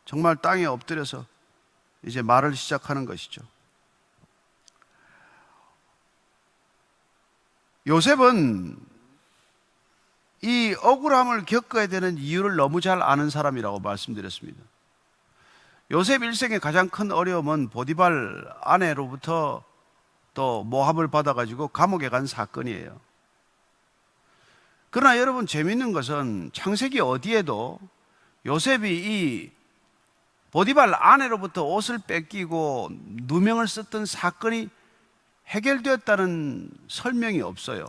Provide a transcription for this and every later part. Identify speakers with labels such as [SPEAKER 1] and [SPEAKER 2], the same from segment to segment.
[SPEAKER 1] 정말 땅에 엎드려서 이제 말을 시작하는 것이죠. 요셉은 이 억울함을 겪어야 되는 이유를 너무 잘 아는 사람이라고 말씀드렸습니다. 요셉 일생의 가장 큰 어려움은 보디발 아내로부터 또 모함을 받아가지고 감옥에 간 사건이에요. 그러나 여러분, 재미있는 것은 창세기 어디에도 요셉이 이 보디발 아내로부터 옷을 뺏기고 누명을 썼던 사건이 해결되었다는 설명이 없어요.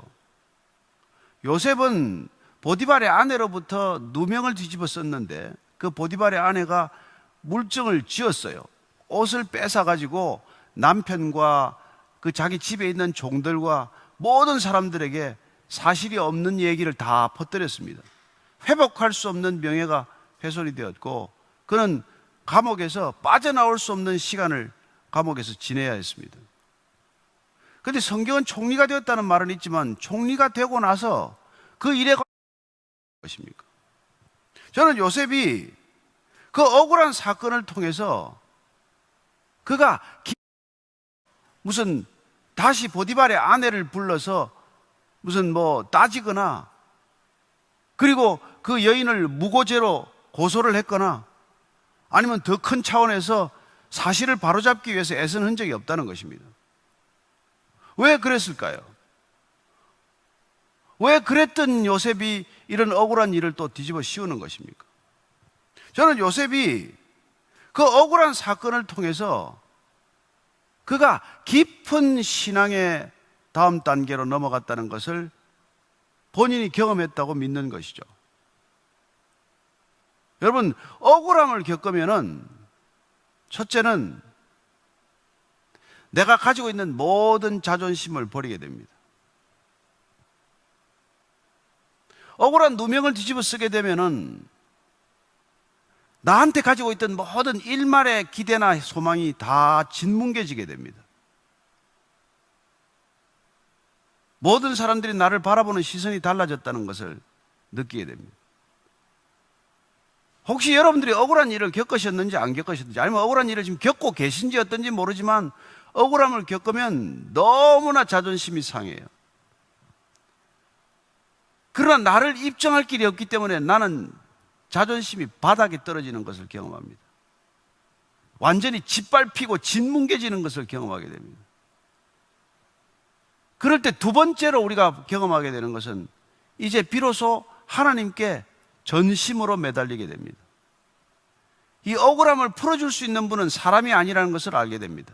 [SPEAKER 1] 요셉은 보디발의 아내로부터 누명을 뒤집어 썼는데 그 보디발의 아내가 물증을 지었어요. 옷을 뺏어가지고 남편과 그 자기 집에 있는 종들과 모든 사람들에게 사실이 없는 얘기를 다 퍼뜨렸습니다. 회복할 수 없는 명예가 훼손이 되었고 그는 감옥에서 빠져나올 수 없는 시간을 감옥에서 지내야 했습니다. 그런데 성경은 총리가 되었다는 말은 있지만 총리가 되고 나서 그 일에 것입니까? 저는 요셉이 그 억울한 사건을 통해서 그가 무슨 다시 보디발의 아내를 불러서 무슨 따지거나 그리고 그 여인을 무고죄로 고소를 했거나 아니면 더 큰 차원에서 사실을 바로잡기 위해서 애쓴 흔적이 없다는 것입니다. 왜 그랬을까요? 왜 그랬던 요셉이 이런 억울한 일을 또 뒤집어 씌우는 것입니까? 저는 요셉이 그 억울한 사건을 통해서 그가 깊은 신앙의 다음 단계로 넘어갔다는 것을 본인이 경험했다고 믿는 것이죠. 여러분, 억울함을 겪으면은 첫째는 내가 가지고 있는 모든 자존심을 버리게 됩니다. 억울한 누명을 뒤집어 쓰게 되면은 나한테 가지고 있던 모든 일말의 기대나 소망이 다 짓뭉개지게 됩니다. 모든 사람들이 나를 바라보는 시선이 달라졌다는 것을 느끼게 됩니다. 혹시 여러분들이 억울한 일을 겪으셨는지 안 겪으셨는지, 아니면 억울한 일을 지금 겪고 계신지 어떤지 모르지만 억울함을 겪으면 너무나 자존심이 상해요. 그러나 나를 입증할 길이 없기 때문에 나는 자존심이 바닥에 떨어지는 것을 경험합니다. 완전히 짓밟히고 짓뭉개지는 것을 경험하게 됩니다. 그럴 때 두 번째로 우리가 경험하게 되는 것은 이제 비로소 하나님께 전심으로 매달리게 됩니다. 이 억울함을 풀어줄 수 있는 분은 사람이 아니라는 것을 알게 됩니다.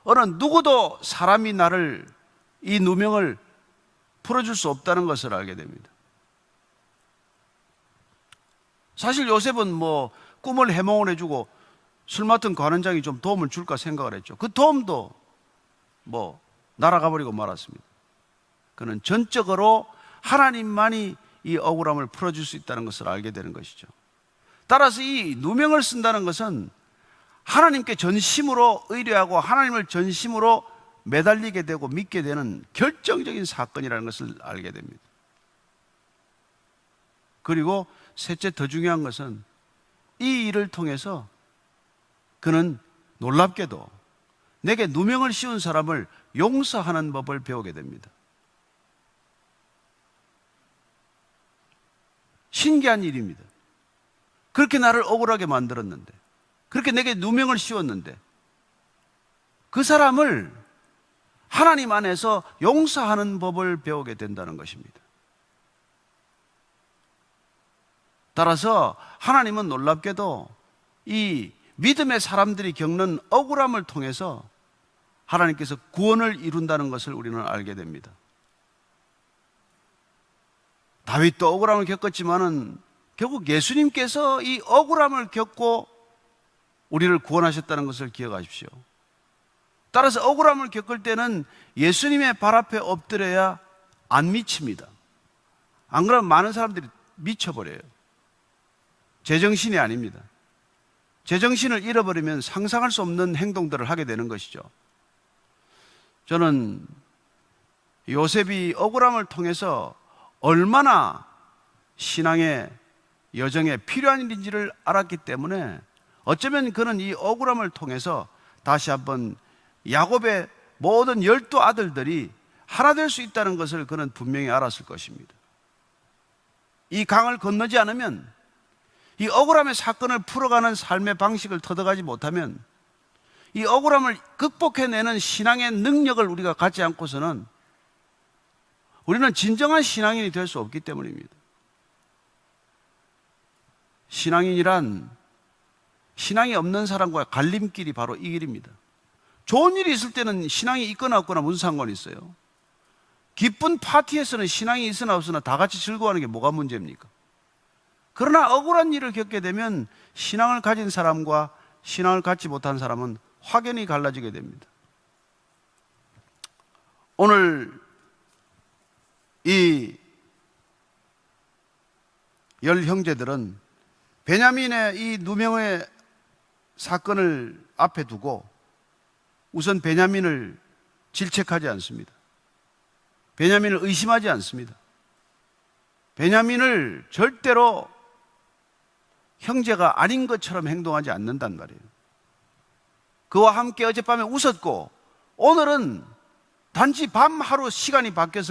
[SPEAKER 1] 어느 누구도 사람이 나를, 이 누명을 풀어줄 수 없다는 것을 알게 됩니다. 사실 요셉은 꿈을 해몽을 해주고 술 맡은 관원장이 좀 도움을 줄까 생각을 했죠. 그 도움도 날아가 버리고 말았습니다. 그는 전적으로 하나님만이 이 억울함을 풀어줄 수 있다는 것을 알게 되는 것이죠. 따라서 이 누명을 쓴다는 것은 하나님께 전심으로 의뢰하고 하나님을 전심으로 매달리게 되고 믿게 되는 결정적인 사건이라는 것을 알게 됩니다. 그리고 셋째, 더 중요한 것은 이 일을 통해서 그는 놀랍게도 내게 누명을 씌운 사람을 용서하는 법을 배우게 됩니다. 신기한 일입니다. 그렇게 나를 억울하게 만들었는데, 그렇게 내게 누명을 씌웠는데 그 사람을 하나님 안에서 용서하는 법을 배우게 된다는 것입니다. 따라서 하나님은 놀랍게도 이 믿음의 사람들이 겪는 억울함을 통해서 하나님께서 구원을 이룬다는 것을 우리는 알게 됩니다. 다윗도 억울함을 겪었지만은 결국 예수님께서 이 억울함을 겪고 우리를 구원하셨다는 것을 기억하십시오. 따라서 억울함을 겪을 때는 예수님의 발 앞에 엎드려야 안 미칩니다. 안 그러면 많은 사람들이 미쳐버려요. 제정신이 아닙니다. 제정신을 잃어버리면 상상할 수 없는 행동들을 하게 되는 것이죠. 저는 요셉이 억울함을 통해서 얼마나 신앙의 여정에 필요한 일인지를 알았기 때문에 어쩌면 그는 이 억울함을 통해서 다시 한번 야곱의 모든 12아들들이 하나 될 수 있다는 것을 그는 분명히 알았을 것입니다. 이 강을 건너지 않으면, 이 억울함의 사건을 풀어가는 삶의 방식을 터득하지 못하면, 이 억울함을 극복해내는 신앙의 능력을 우리가 갖지 않고서는 우리는 진정한 신앙인이 될 수 없기 때문입니다. 신앙인이란 신앙이 없는 사람과의 갈림길이 바로 이 길입니다. 좋은 일이 있을 때는 신앙이 있거나 없거나 무슨 상관이 있어요? 기쁜 파티에서는 신앙이 있으나 없으나 다 같이 즐거워하는 게 뭐가 문제입니까? 그러나 억울한 일을 겪게 되면 신앙을 가진 사람과 신앙을 갖지 못한 사람은 확연히 갈라지게 됩니다. 오늘 이 10형제들은 베냐민의 이 누명의 사건을 앞에 두고 우선 베냐민을 질책하지 않습니다. 베냐민을 의심하지 않습니다. 베냐민을 절대로 형제가 아닌 것처럼 행동하지 않는단 말이에요. 그와 함께 어젯밤에 웃었고 오늘은 단지 밤 하루 시간이 바뀌었을